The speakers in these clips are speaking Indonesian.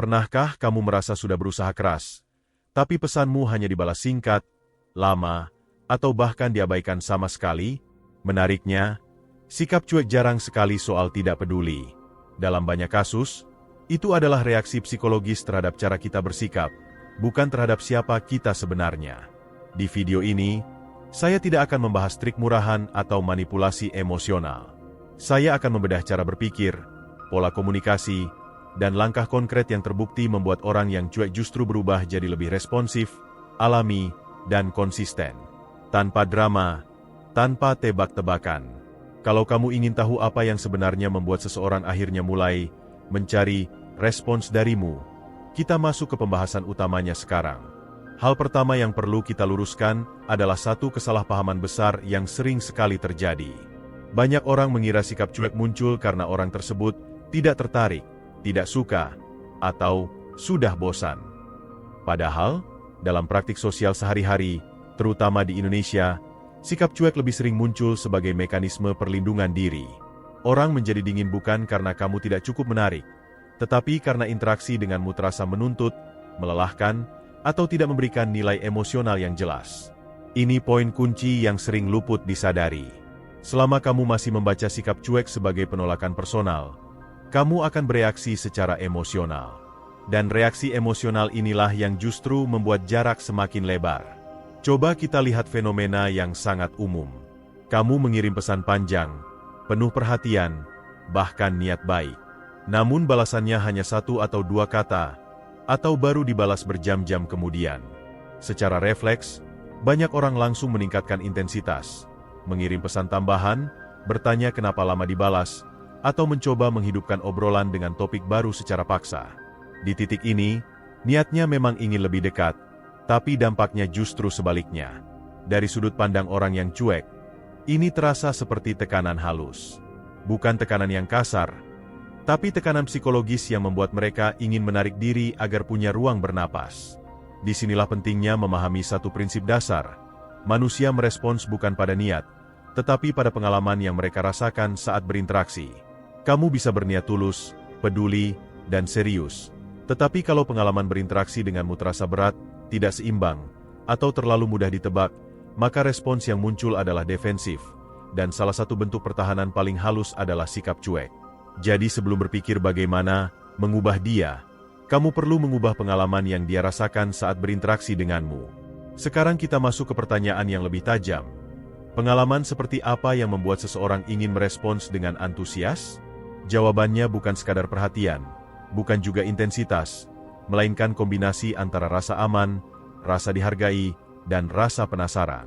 Pernahkah kamu merasa sudah berusaha keras, tapi pesanmu hanya dibalas singkat, lama, atau bahkan diabaikan sama sekali? Menariknya, sikap cuek jarang sekali soal tidak peduli. Dalam banyak kasus, itu adalah reaksi psikologis terhadap cara kita bersikap, bukan terhadap siapa kita sebenarnya. Di video ini, saya tidak akan membahas trik murahan atau manipulasi emosional. Saya akan membedah cara berpikir, pola komunikasi, dan langkah konkret yang terbukti membuat orang yang cuek justru berubah jadi lebih responsif, alami, dan konsisten. Tanpa drama, tanpa tebak-tebakan. Kalau kamu ingin tahu apa yang sebenarnya membuat seseorang akhirnya mulai mencari respons darimu, kita masuk ke pembahasan utamanya sekarang. Hal pertama yang perlu kita luruskan adalah satu kesalahpahaman besar yang sering sekali terjadi. Banyak orang mengira sikap cuek muncul karena orang tersebut tidak tertarik, tidak suka, atau sudah bosan. Padahal, dalam praktik sosial sehari-hari, terutama di Indonesia, sikap cuek lebih sering muncul sebagai mekanisme perlindungan diri. Orang menjadi dingin bukan karena kamu tidak cukup menarik, tetapi karena interaksi denganmu terasa menuntut, melelahkan, atau tidak memberikan nilai emosional yang jelas. Ini poin kunci yang sering luput disadari. Selama kamu masih membaca sikap cuek sebagai penolakan personal, kamu akan bereaksi secara emosional. Dan reaksi emosional inilah yang justru membuat jarak semakin lebar. Coba kita lihat fenomena yang sangat umum. Kamu mengirim pesan panjang, penuh perhatian, bahkan niat baik. Namun balasannya hanya 1 atau 2 kata, atau baru dibalas berjam-jam kemudian. Secara refleks, banyak orang langsung meningkatkan intensitas, mengirim pesan tambahan, bertanya kenapa lama dibalas, atau mencoba menghidupkan obrolan dengan topik baru secara paksa. Di titik ini, niatnya memang ingin lebih dekat, tapi dampaknya justru sebaliknya. Dari sudut pandang orang yang cuek, ini terasa seperti tekanan halus. Bukan tekanan yang kasar, tapi tekanan psikologis yang membuat mereka ingin menarik diri agar punya ruang bernapas. Disinilah pentingnya memahami satu prinsip dasar. Manusia merespons bukan pada niat, tetapi pada pengalaman yang mereka rasakan saat berinteraksi. Kamu bisa berniat tulus, peduli, dan serius. Tetapi kalau pengalaman berinteraksi denganmu terasa berat, tidak seimbang, atau terlalu mudah ditebak, maka respons yang muncul adalah defensif, dan salah satu bentuk pertahanan paling halus adalah sikap cuek. Jadi sebelum berpikir bagaimana mengubah dia, kamu perlu mengubah pengalaman yang dia rasakan saat berinteraksi denganmu. Sekarang kita masuk ke pertanyaan yang lebih tajam. Pengalaman seperti apa yang membuat seseorang ingin merespons dengan antusias? Jawabannya bukan sekadar perhatian, bukan juga intensitas, melainkan kombinasi antara rasa aman, rasa dihargai, dan rasa penasaran.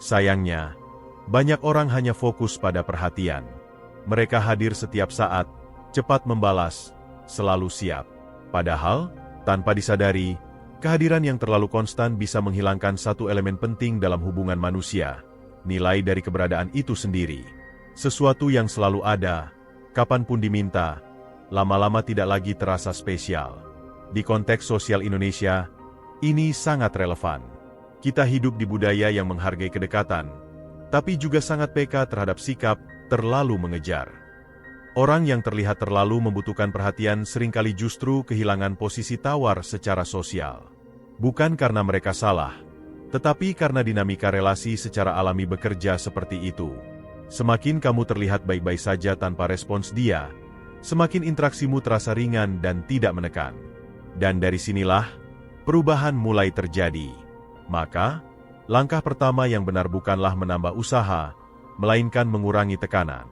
Sayangnya, banyak orang hanya fokus pada perhatian. Mereka hadir setiap saat, cepat membalas, selalu siap. Padahal, tanpa disadari, kehadiran yang terlalu konstan bisa menghilangkan satu elemen penting dalam hubungan manusia, nilai dari keberadaan itu sendiri. Sesuatu yang selalu ada, kapanpun diminta, lama-lama tidak lagi terasa spesial. Di konteks sosial Indonesia, ini sangat relevan. Kita hidup di budaya yang menghargai kedekatan, tapi juga sangat peka terhadap sikap terlalu mengejar. Orang yang terlihat terlalu membutuhkan perhatian seringkali justru kehilangan posisi tawar secara sosial. Bukan karena mereka salah, tetapi karena dinamika relasi secara alami bekerja seperti itu. Semakin kamu terlihat baik-baik saja tanpa respons dia, semakin interaksimu terasa ringan dan tidak menekan. Dan dari sinilah, perubahan mulai terjadi. Maka, langkah pertama yang benar bukanlah menambah usaha, melainkan mengurangi tekanan.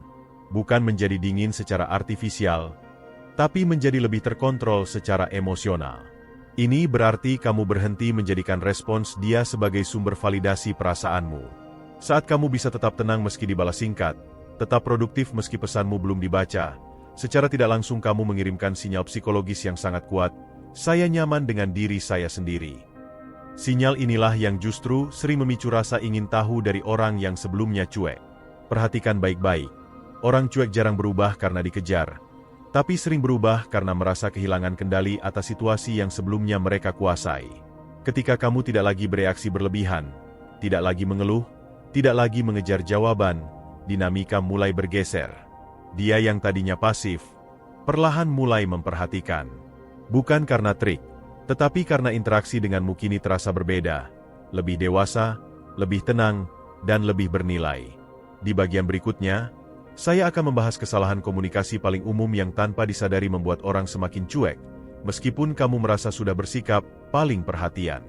Bukan menjadi dingin secara artifisial, tapi menjadi lebih terkontrol secara emosional. Ini berarti kamu berhenti menjadikan respons dia sebagai sumber validasi perasaanmu. Saat kamu bisa tetap tenang meski dibalas singkat, tetap produktif meski pesanmu belum dibaca, secara tidak langsung kamu mengirimkan sinyal psikologis yang sangat kuat, saya nyaman dengan diri saya sendiri. Sinyal inilah yang justru sering memicu rasa ingin tahu dari orang yang sebelumnya cuek. Perhatikan baik-baik. Orang cuek jarang berubah karena dikejar, tapi sering berubah karena merasa kehilangan kendali atas situasi yang sebelumnya mereka kuasai. Ketika kamu tidak lagi bereaksi berlebihan, tidak lagi mengeluh, tidak lagi mengejar jawaban, dinamika mulai bergeser. Dia yang tadinya pasif, perlahan mulai memperhatikan. Bukan karena trik, tetapi karena interaksi denganmu kini terasa berbeda, lebih dewasa, lebih tenang, dan lebih bernilai. Di bagian berikutnya, saya akan membahas kesalahan komunikasi paling umum yang tanpa disadari membuat orang semakin cuek, meskipun kamu merasa sudah bersikap paling perhatian.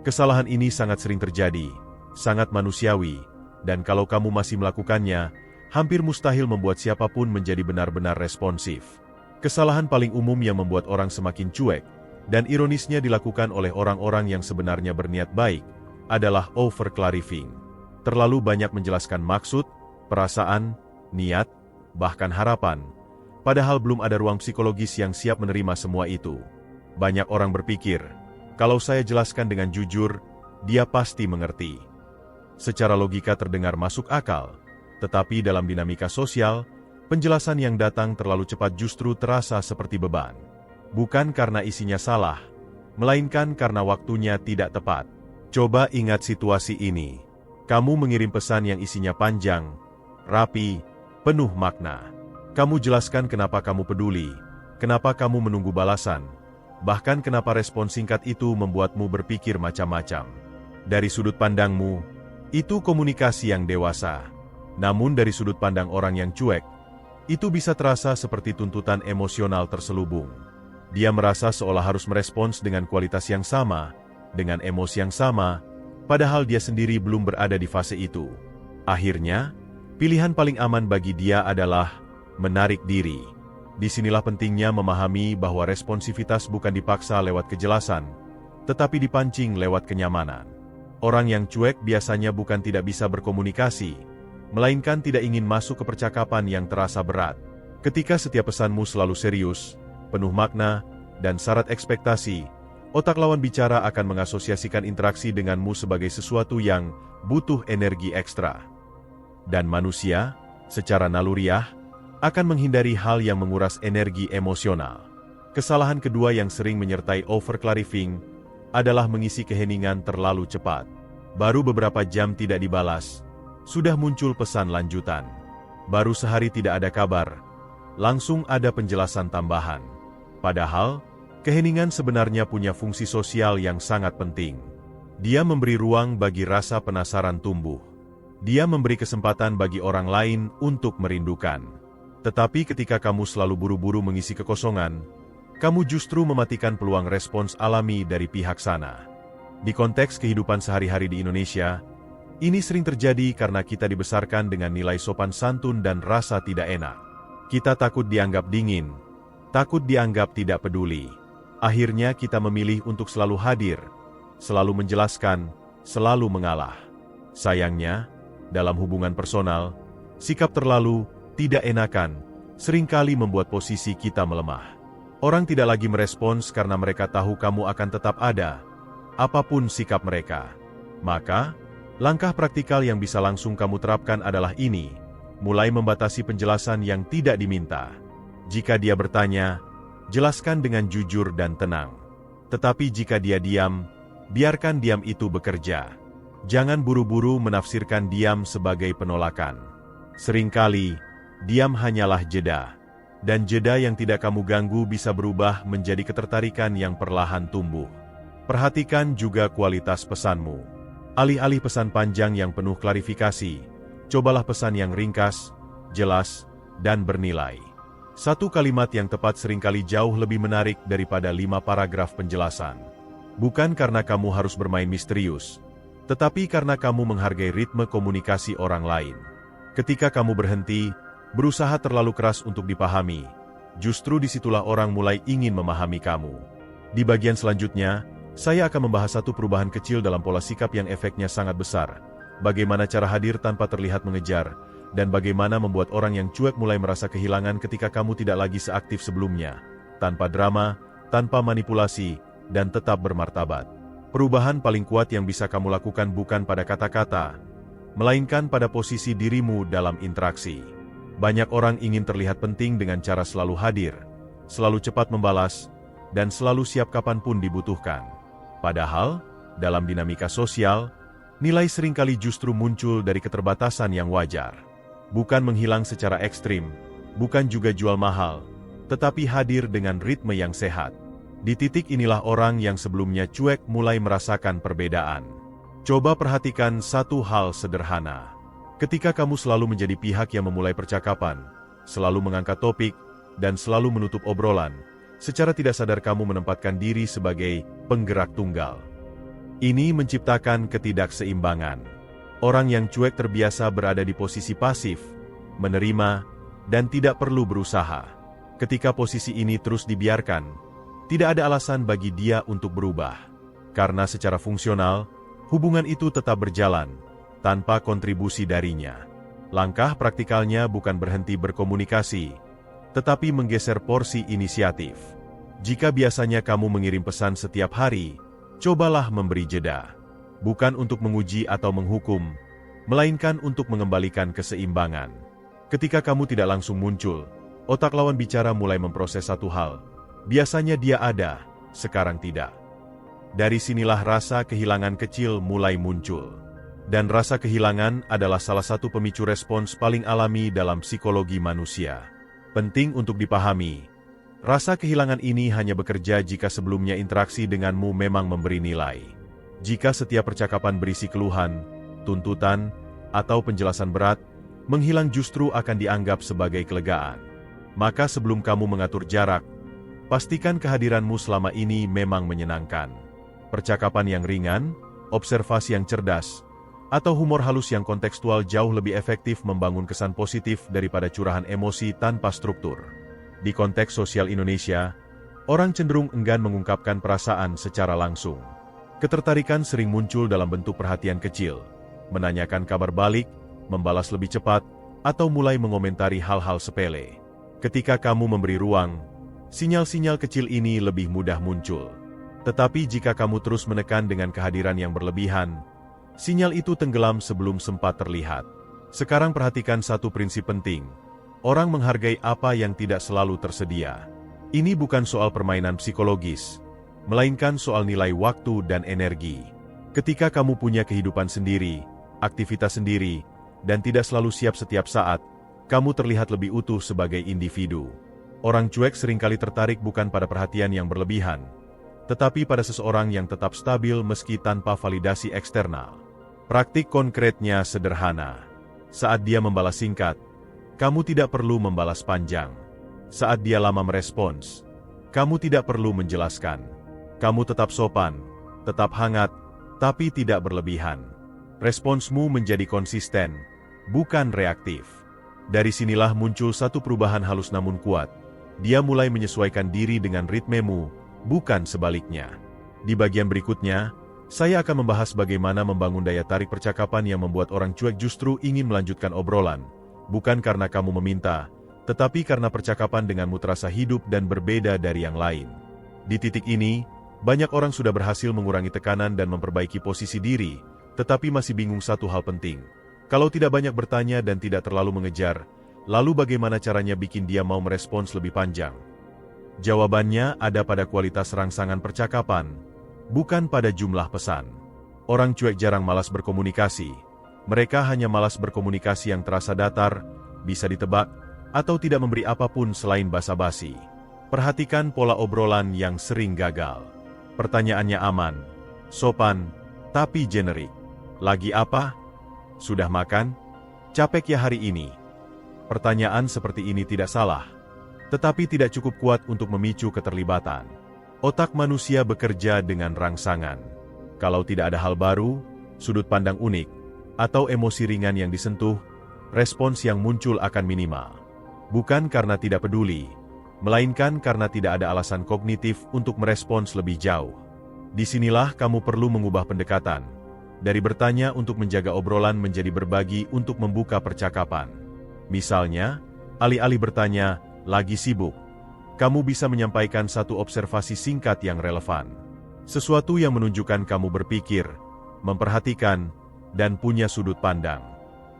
Kesalahan ini sangat sering terjadi, sangat manusiawi, dan kalau kamu masih melakukannya, hampir mustahil membuat siapapun menjadi benar-benar responsif. Kesalahan paling umum yang membuat orang semakin cuek, dan ironisnya dilakukan oleh orang-orang yang sebenarnya berniat baik, adalah over-clarifying. Terlalu banyak menjelaskan maksud, perasaan, niat, bahkan harapan, padahal belum ada ruang psikologis yang siap menerima semua itu. Banyak orang berpikir, kalau saya jelaskan dengan jujur, dia pasti mengerti. Secara logika terdengar masuk akal, tetapi dalam dinamika sosial, penjelasan yang datang terlalu cepat justru terasa seperti beban. Bukan karena isinya salah, melainkan karena waktunya tidak tepat. Coba ingat situasi ini. Kamu mengirim pesan yang isinya panjang, rapi, penuh makna. Kamu jelaskan kenapa kamu peduli, kenapa kamu menunggu balasan, bahkan kenapa respon singkat itu membuatmu berpikir macam-macam. Dari sudut pandangmu, itu komunikasi yang dewasa. Namun dari sudut pandang orang yang cuek, itu bisa terasa seperti tuntutan emosional terselubung. Dia merasa seolah harus merespons dengan kualitas yang sama, dengan emosi yang sama, padahal dia sendiri belum berada di fase itu. Akhirnya, pilihan paling aman bagi dia adalah menarik diri. Disinilah pentingnya memahami bahwa responsivitas bukan dipaksa lewat kejelasan, tetapi dipancing lewat kenyamanan. Orang yang cuek biasanya bukan tidak bisa berkomunikasi, melainkan tidak ingin masuk ke percakapan yang terasa berat. Ketika setiap pesanmu selalu serius, penuh makna, dan syarat ekspektasi, otak lawan bicara akan mengasosiasikan interaksi denganmu sebagai sesuatu yang butuh energi ekstra. Dan manusia, secara naluriah, akan menghindari hal yang menguras energi emosional. Kesalahan kedua yang sering menyertai over-clarifying adalah mengisi keheningan terlalu cepat. Baru beberapa jam tidak dibalas, sudah muncul pesan lanjutan. Baru sehari tidak ada kabar, langsung ada penjelasan tambahan. Padahal, keheningan sebenarnya punya fungsi sosial yang sangat penting. Dia memberi ruang bagi rasa penasaran tumbuh. Dia memberi kesempatan bagi orang lain untuk merindukan. Tetapi ketika kamu selalu buru-buru mengisi kekosongan, kamu justru mematikan peluang respons alami dari pihak sana. Di konteks kehidupan sehari-hari di Indonesia, ini sering terjadi karena kita dibesarkan dengan nilai sopan santun dan rasa tidak enak. Kita takut dianggap dingin, takut dianggap tidak peduli. Akhirnya kita memilih untuk selalu hadir, selalu menjelaskan, selalu mengalah. Sayangnya, dalam hubungan personal, sikap terlalu tidak enakan seringkali membuat posisi kita melemah. Orang tidak lagi merespons karena mereka tahu kamu akan tetap ada, apapun sikap mereka. Maka, langkah praktikal yang bisa langsung kamu terapkan adalah ini, mulai membatasi penjelasan yang tidak diminta. Jika dia bertanya, jelaskan dengan jujur dan tenang. Tetapi jika dia diam, biarkan diam itu bekerja. Jangan buru-buru menafsirkan diam sebagai penolakan. Seringkali, diam hanyalah jeda. Dan jeda yang tidak kamu ganggu bisa berubah menjadi ketertarikan yang perlahan tumbuh. Perhatikan juga kualitas pesanmu. Alih-alih pesan panjang yang penuh klarifikasi, cobalah pesan yang ringkas, jelas, dan bernilai. Satu kalimat yang tepat seringkali jauh lebih menarik daripada 5 paragraf penjelasan. Bukan karena kamu harus bermain misterius, tetapi karena kamu menghargai ritme komunikasi orang lain. Ketika kamu berhenti, berusaha terlalu keras untuk dipahami, justru disitulah orang mulai ingin memahami kamu. Di bagian selanjutnya, saya akan membahas satu perubahan kecil dalam pola sikap yang efeknya sangat besar. Bagaimana cara hadir tanpa terlihat mengejar, dan bagaimana membuat orang yang cuek mulai merasa kehilangan ketika kamu tidak lagi seaktif sebelumnya. Tanpa drama, tanpa manipulasi, dan tetap bermartabat. Perubahan paling kuat yang bisa kamu lakukan bukan pada kata-kata, melainkan pada posisi dirimu dalam interaksi. Banyak orang ingin terlihat penting dengan cara selalu hadir, selalu cepat membalas, dan selalu siap kapanpun dibutuhkan. Padahal, dalam dinamika sosial, nilai seringkali justru muncul dari keterbatasan yang wajar. Bukan menghilang secara ekstrim, bukan juga jual mahal, tetapi hadir dengan ritme yang sehat. Di titik inilah orang yang sebelumnya cuek mulai merasakan perbedaan. Coba perhatikan satu hal sederhana. Ketika kamu selalu menjadi pihak yang memulai percakapan, selalu mengangkat topik, dan selalu menutup obrolan, secara tidak sadar kamu menempatkan diri sebagai penggerak tunggal. Ini menciptakan ketidakseimbangan. Orang yang cuek terbiasa berada di posisi pasif, menerima, dan tidak perlu berusaha. Ketika posisi ini terus dibiarkan, tidak ada alasan bagi dia untuk berubah. Karena secara fungsional, hubungan itu tetap berjalan, tanpa kontribusi darinya. Langkah praktikalnya bukan berhenti berkomunikasi, tetapi menggeser porsi inisiatif. Jika biasanya kamu mengirim pesan setiap hari, cobalah memberi jeda. Bukan untuk menguji atau menghukum, melainkan untuk mengembalikan keseimbangan. Ketika kamu tidak langsung muncul, otak lawan bicara mulai memproses satu hal. Biasanya dia ada, sekarang tidak. Dari sinilah rasa kehilangan kecil mulai muncul. Dan rasa kehilangan adalah salah satu pemicu respons paling alami dalam psikologi manusia. Penting untuk dipahami, rasa kehilangan ini hanya bekerja jika sebelumnya interaksi denganmu memang memberi nilai. Jika setiap percakapan berisi keluhan, tuntutan, atau penjelasan berat, menghilang justru akan dianggap sebagai kelegaan. Maka sebelum kamu mengatur jarak, pastikan kehadiranmu selama ini memang menyenangkan. Percakapan yang ringan, observasi yang cerdas, atau humor halus yang kontekstual jauh lebih efektif membangun kesan positif daripada curahan emosi tanpa struktur. Di konteks sosial Indonesia, orang cenderung enggan mengungkapkan perasaan secara langsung. Ketertarikan sering muncul dalam bentuk perhatian kecil, menanyakan kabar balik, membalas lebih cepat, atau mulai mengomentari hal-hal sepele. Ketika kamu memberi ruang, sinyal-sinyal kecil ini lebih mudah muncul. Tetapi jika kamu terus menekan dengan kehadiran yang berlebihan, sinyal itu tenggelam sebelum sempat terlihat. Sekarang perhatikan satu prinsip penting. Orang menghargai apa yang tidak selalu tersedia. Ini bukan soal permainan psikologis, melainkan soal nilai waktu dan energi. Ketika kamu punya kehidupan sendiri, aktivitas sendiri, dan tidak selalu siap setiap saat, kamu terlihat lebih utuh sebagai individu. Orang cuek seringkali tertarik bukan pada perhatian yang berlebihan, tetapi pada seseorang yang tetap stabil meski tanpa validasi eksternal. Praktik konkretnya sederhana. Saat dia membalas singkat, kamu tidak perlu membalas panjang. Saat dia lama merespons, kamu tidak perlu menjelaskan. Kamu tetap sopan, tetap hangat, tapi tidak berlebihan. Responsmu menjadi konsisten, bukan reaktif. Dari sinilah muncul satu perubahan halus namun kuat. Dia mulai menyesuaikan diri dengan ritmemu, bukan sebaliknya. Di bagian berikutnya, saya akan membahas bagaimana membangun daya tarik percakapan yang membuat orang cuek justru ingin melanjutkan obrolan, bukan karena kamu meminta, tetapi karena percakapan denganmu terasa hidup dan berbeda dari yang lain. Di titik ini, banyak orang sudah berhasil mengurangi tekanan dan memperbaiki posisi diri, tetapi masih bingung satu hal penting. Kalau tidak banyak bertanya dan tidak terlalu mengejar, lalu bagaimana caranya bikin dia mau merespons lebih panjang? Jawabannya ada pada kualitas rangsangan percakapan, bukan pada jumlah pesan. Orang cuek jarang malas berkomunikasi. Mereka hanya malas berkomunikasi yang terasa datar, bisa ditebak, atau tidak memberi apapun selain basa-basi. Perhatikan pola obrolan yang sering gagal. Pertanyaannya aman, sopan, tapi generik. Lagi apa? Sudah makan? Capek ya hari ini? Pertanyaan seperti ini tidak salah, tetapi tidak cukup kuat untuk memicu keterlibatan. Otak manusia bekerja dengan rangsangan. Kalau tidak ada hal baru, sudut pandang unik, atau emosi ringan yang disentuh, respons yang muncul akan minimal. Bukan karena tidak peduli, melainkan karena tidak ada alasan kognitif untuk merespons lebih jauh. Disinilah kamu perlu mengubah pendekatan. Dari bertanya untuk menjaga obrolan menjadi berbagi untuk membuka percakapan. Misalnya, alih-alih bertanya, lagi sibuk, kamu bisa menyampaikan satu observasi singkat yang relevan. Sesuatu yang menunjukkan kamu berpikir, memperhatikan, dan punya sudut pandang.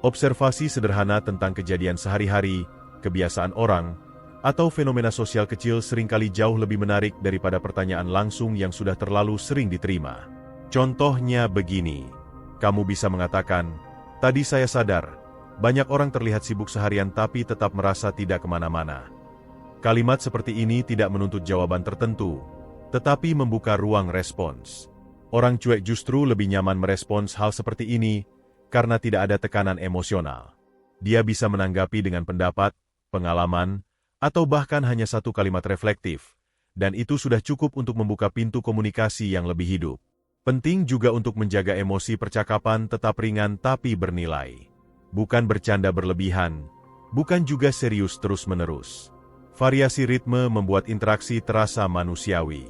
Observasi sederhana tentang kejadian sehari-hari, kebiasaan orang, atau fenomena sosial kecil seringkali jauh lebih menarik daripada pertanyaan langsung yang sudah terlalu sering diterima. Contohnya begini, kamu bisa mengatakan, tadi saya sadar, banyak orang terlihat sibuk seharian tapi tetap merasa tidak kemana-mana. Kalimat seperti ini tidak menuntut jawaban tertentu, tetapi membuka ruang respons. Orang cuek justru lebih nyaman merespons hal seperti ini karena tidak ada tekanan emosional. Dia bisa menanggapi dengan pendapat, pengalaman, atau bahkan hanya satu kalimat reflektif, dan itu sudah cukup untuk membuka pintu komunikasi yang lebih hidup. Penting juga untuk menjaga emosi percakapan tetap ringan tapi bernilai. Bukan bercanda berlebihan, bukan juga serius terus-menerus. Variasi ritme membuat interaksi terasa manusiawi.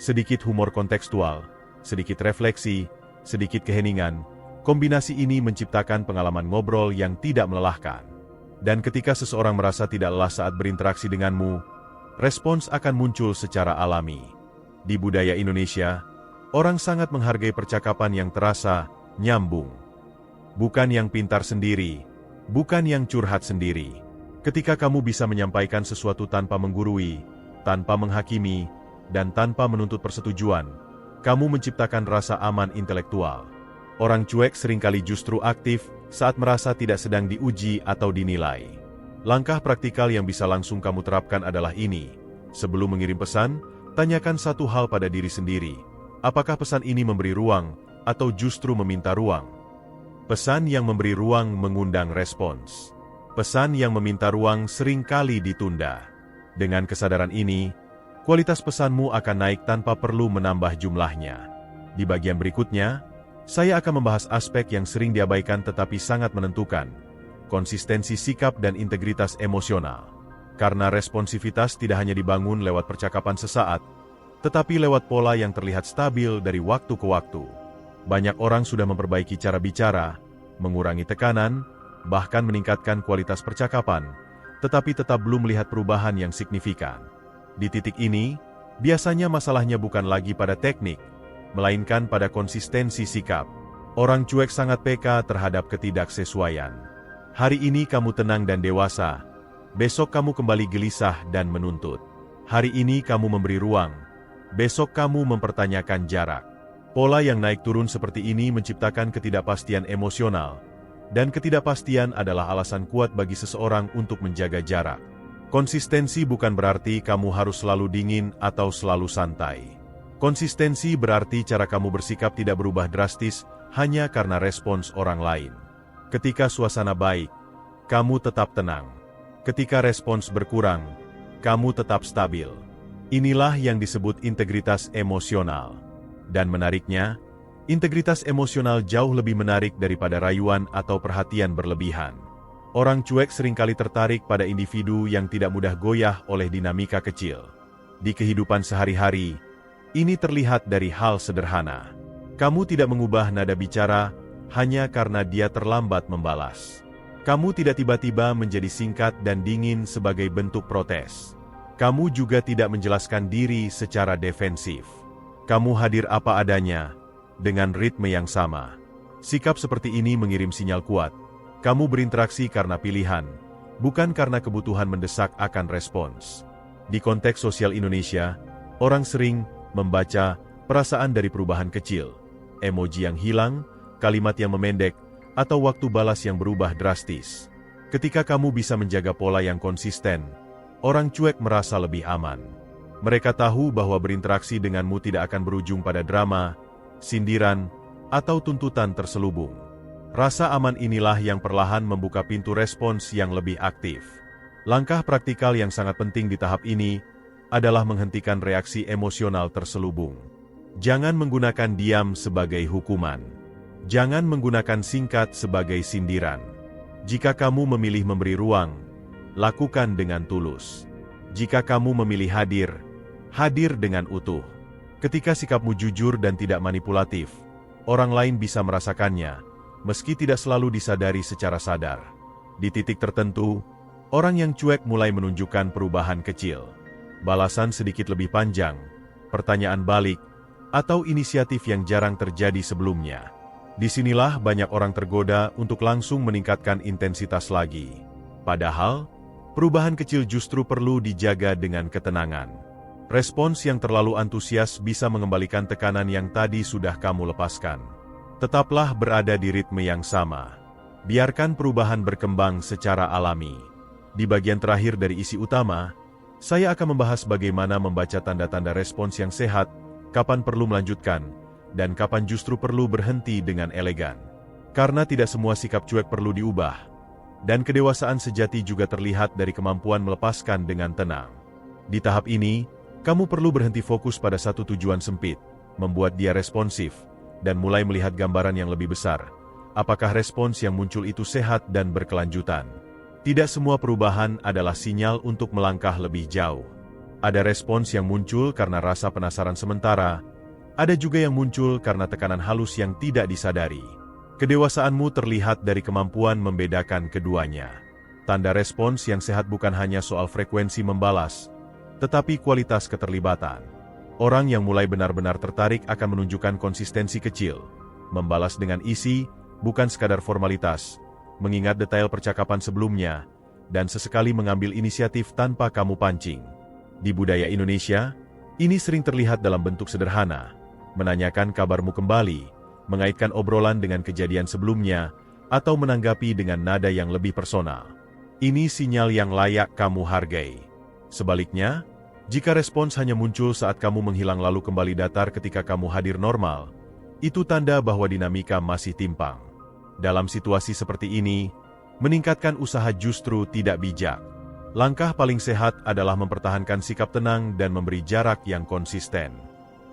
Sedikit humor kontekstual, sedikit refleksi, sedikit keheningan, kombinasi ini menciptakan pengalaman ngobrol yang tidak melelahkan. Dan ketika seseorang merasa tidak lelah saat berinteraksi denganmu, respons akan muncul secara alami. Di budaya Indonesia, orang sangat menghargai percakapan yang terasa, nyambung. Bukan yang pintar sendiri, bukan yang curhat sendiri. Ketika kamu bisa menyampaikan sesuatu tanpa menggurui, tanpa menghakimi, dan tanpa menuntut persetujuan, kamu menciptakan rasa aman intelektual. Orang cuek seringkali justru aktif saat merasa tidak sedang diuji atau dinilai. Langkah praktikal yang bisa langsung kamu terapkan adalah ini. Sebelum mengirim pesan, tanyakan satu hal pada diri sendiri. Apakah pesan ini memberi ruang, atau justru meminta ruang? Pesan yang memberi ruang mengundang respons. Pesan yang meminta ruang seringkali ditunda. Dengan kesadaran ini, kualitas pesanmu akan naik tanpa perlu menambah jumlahnya. Di bagian berikutnya, saya akan membahas aspek yang sering diabaikan tetapi sangat menentukan, konsistensi sikap dan integritas emosional. Karena responsivitas tidak hanya dibangun lewat percakapan sesaat, tetapi lewat pola yang terlihat stabil dari waktu ke waktu. Banyak orang sudah memperbaiki cara bicara, mengurangi tekanan, bahkan meningkatkan kualitas percakapan, tetapi tetap belum melihat perubahan yang signifikan. Di titik ini, biasanya masalahnya bukan lagi pada teknik, melainkan pada konsistensi sikap. Orang cuek sangat peka terhadap ketidaksesuaian. Hari ini kamu tenang dan dewasa, besok kamu kembali gelisah dan menuntut. Hari ini kamu memberi ruang, besok kamu mempertanyakan jarak. Pola yang naik turun seperti ini menciptakan ketidakpastian emosional, dan ketidakpastian adalah alasan kuat bagi seseorang untuk menjaga jarak. Konsistensi bukan berarti kamu harus selalu dingin atau selalu santai. Konsistensi berarti cara kamu bersikap tidak berubah drastis hanya karena respons orang lain. Ketika suasana baik, kamu tetap tenang. Ketika respons berkurang, kamu tetap stabil. Inilah yang disebut integritas emosional. Dan menariknya, integritas emosional jauh lebih menarik daripada rayuan atau perhatian berlebihan. Orang cuek seringkali tertarik pada individu yang tidak mudah goyah oleh dinamika kecil. Di kehidupan sehari-hari, ini terlihat dari hal sederhana. Kamu tidak mengubah nada bicara hanya karena dia terlambat membalas. Kamu tidak tiba-tiba menjadi singkat dan dingin sebagai bentuk protes. Kamu juga tidak menjelaskan diri secara defensif. Kamu hadir apa adanya, dengan ritme yang sama. Sikap seperti ini mengirim sinyal kuat. Kamu berinteraksi karena pilihan, bukan karena kebutuhan mendesak akan respons. Di konteks sosial Indonesia, orang sering membaca perasaan dari perubahan kecil, emoji yang hilang, kalimat yang memendek, atau waktu balas yang berubah drastis. Ketika kamu bisa menjaga pola yang konsisten, orang cuek merasa lebih aman. Mereka tahu bahwa berinteraksi denganmu tidak akan berujung pada drama, sindiran, atau tuntutan terselubung. Rasa aman inilah yang perlahan membuka pintu respons yang lebih aktif. Langkah praktikal yang sangat penting di tahap ini adalah menghentikan reaksi emosional terselubung. Jangan menggunakan diam sebagai hukuman. Jangan menggunakan singkat sebagai sindiran. Jika kamu memilih memberi ruang, lakukan dengan tulus. Jika kamu memilih hadir, hadir dengan utuh. Ketika sikapmu jujur dan tidak manipulatif, orang lain bisa merasakannya, meski tidak selalu disadari secara sadar. Di titik tertentu, orang yang cuek mulai menunjukkan perubahan kecil. Balasan sedikit lebih panjang, pertanyaan balik, atau inisiatif yang jarang terjadi sebelumnya. Disinilah banyak orang tergoda untuk langsung meningkatkan intensitas lagi. Padahal, perubahan kecil justru perlu dijaga dengan ketenangan. Respons yang terlalu antusias bisa mengembalikan tekanan yang tadi sudah kamu lepaskan. Tetaplah berada di ritme yang sama. Biarkan perubahan berkembang secara alami. Di bagian terakhir dari isi utama, Saya akan membahas bagaimana membaca tanda-tanda respons yang sehat, kapan perlu melanjutkan, dan kapan justru perlu berhenti dengan elegan. Karena tidak semua sikap cuek perlu diubah. Dan kedewasaan sejati juga terlihat dari kemampuan melepaskan dengan tenang. Di tahap ini, kamu perlu berhenti fokus pada satu tujuan sempit, membuat dia responsif, dan mulai melihat gambaran yang lebih besar. Apakah respons yang muncul itu sehat dan berkelanjutan? Tidak semua perubahan adalah sinyal untuk melangkah lebih jauh. Ada respons yang muncul karena rasa penasaran sementara, ada juga yang muncul karena tekanan halus yang tidak disadari. Kedewasaanmu terlihat dari kemampuan membedakan keduanya. Tanda respons yang sehat bukan hanya soal frekuensi membalas, tetapi kualitas keterlibatan. Orang yang mulai benar-benar tertarik akan menunjukkan konsistensi kecil, membalas dengan isi, bukan sekadar formalitas, mengingat detail percakapan sebelumnya, dan sesekali mengambil inisiatif tanpa kamu pancing. Di budaya Indonesia, ini sering terlihat dalam bentuk sederhana, menanyakan kabarmu kembali, mengaitkan obrolan dengan kejadian sebelumnya, atau menanggapi dengan nada yang lebih personal. Ini sinyal yang layak kamu hargai. Sebaliknya, jika respons hanya muncul saat kamu menghilang lalu kembali datar ketika kamu hadir normal, itu tanda bahwa dinamika masih timpang. Dalam situasi seperti ini, meningkatkan usaha justru tidak bijak. Langkah paling sehat adalah mempertahankan sikap tenang dan memberi jarak yang konsisten.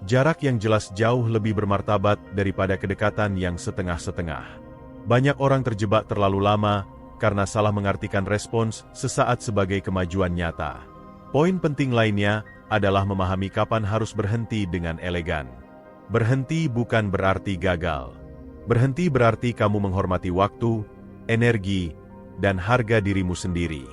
Jarak yang jelas jauh lebih bermartabat daripada kedekatan yang setengah-setengah. Banyak orang terjebak terlalu lama karena salah mengartikan respons sesaat sebagai kemajuan nyata. Poin penting lainnya adalah memahami kapan harus berhenti dengan elegan. Berhenti bukan berarti gagal. Berhenti berarti kamu menghormati waktu, energi, dan harga dirimu sendiri.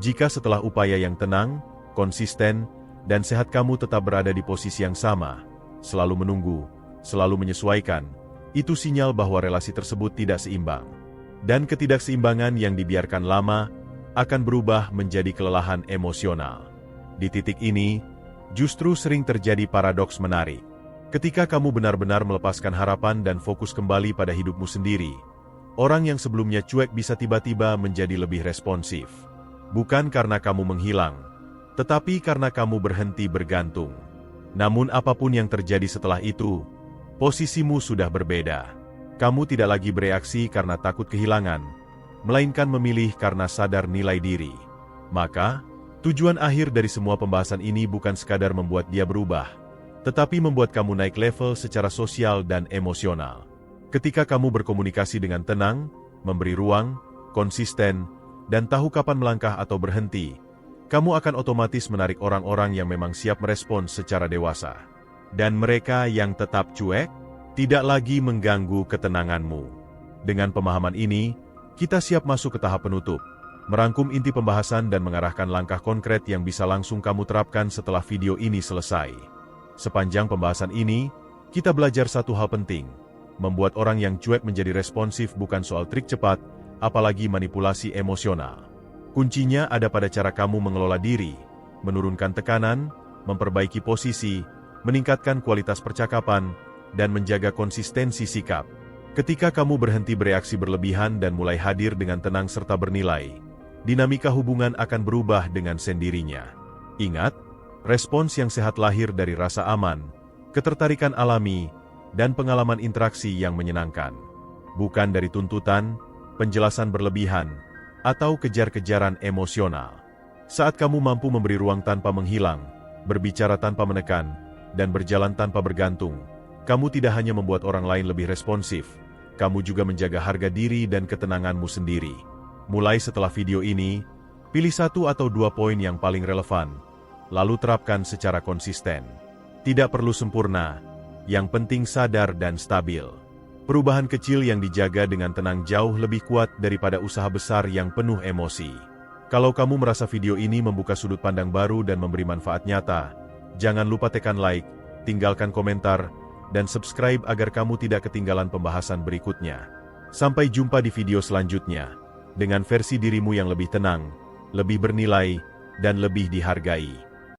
Jika setelah upaya yang tenang, konsisten, dan sehat kamu tetap berada di posisi yang sama, selalu menunggu, selalu menyesuaikan, itu sinyal bahwa relasi tersebut tidak seimbang. Dan ketidakseimbangan yang dibiarkan lama akan berubah menjadi kelelahan emosional. Di titik ini, justru sering terjadi paradoks menarik. Ketika kamu benar-benar melepaskan harapan dan fokus kembali pada hidupmu sendiri, orang yang sebelumnya cuek bisa tiba-tiba menjadi lebih responsif. Bukan karena kamu menghilang, tetapi karena kamu berhenti bergantung. Namun apapun yang terjadi setelah itu, posisimu sudah berbeda. Kamu tidak lagi bereaksi karena takut kehilangan, melainkan memilih karena sadar nilai diri. Maka, tujuan akhir dari semua pembahasan ini bukan sekadar membuat dia berubah, tetapi membuat kamu naik level secara sosial dan emosional. Ketika kamu berkomunikasi dengan tenang, memberi ruang, konsisten, dan tahu kapan melangkah atau berhenti, kamu akan otomatis menarik orang-orang yang memang siap merespons secara dewasa. Dan mereka yang tetap cuek, tidak lagi mengganggu ketenanganmu. Dengan pemahaman ini, kita siap masuk ke tahap penutup, merangkum inti pembahasan dan mengarahkan langkah konkret yang bisa langsung kamu terapkan setelah video ini selesai. Sepanjang pembahasan ini, kita belajar satu hal penting. Membuat orang yang cuek menjadi responsif bukan soal trik cepat, apalagi manipulasi emosional. Kuncinya ada pada cara kamu mengelola diri, menurunkan tekanan, memperbaiki posisi, meningkatkan kualitas percakapan, dan menjaga konsistensi sikap. Ketika kamu berhenti bereaksi berlebihan dan mulai hadir dengan tenang serta bernilai, dinamika hubungan akan berubah dengan sendirinya. Ingat, respons yang sehat lahir dari rasa aman, ketertarikan alami, dan pengalaman interaksi yang menyenangkan. Bukan dari tuntutan, penjelasan berlebihan, atau kejar-kejaran emosional. Saat kamu mampu memberi ruang tanpa menghilang, berbicara tanpa menekan, dan berjalan tanpa bergantung, kamu tidak hanya membuat orang lain lebih responsif, kamu juga menjaga harga diri dan ketenanganmu sendiri. Mulai setelah video ini, pilih 1 atau 2 poin yang paling relevan, lalu terapkan secara konsisten. Tidak perlu sempurna, yang penting sadar dan stabil. Perubahan kecil yang dijaga dengan tenang jauh lebih kuat daripada usaha besar yang penuh emosi. Kalau kamu merasa video ini membuka sudut pandang baru dan memberi manfaat nyata, jangan lupa tekan like, tinggalkan komentar, dan subscribe agar kamu tidak ketinggalan pembahasan berikutnya. Sampai jumpa di video selanjutnya, dengan versi dirimu yang lebih tenang, lebih bernilai, dan lebih dihargai.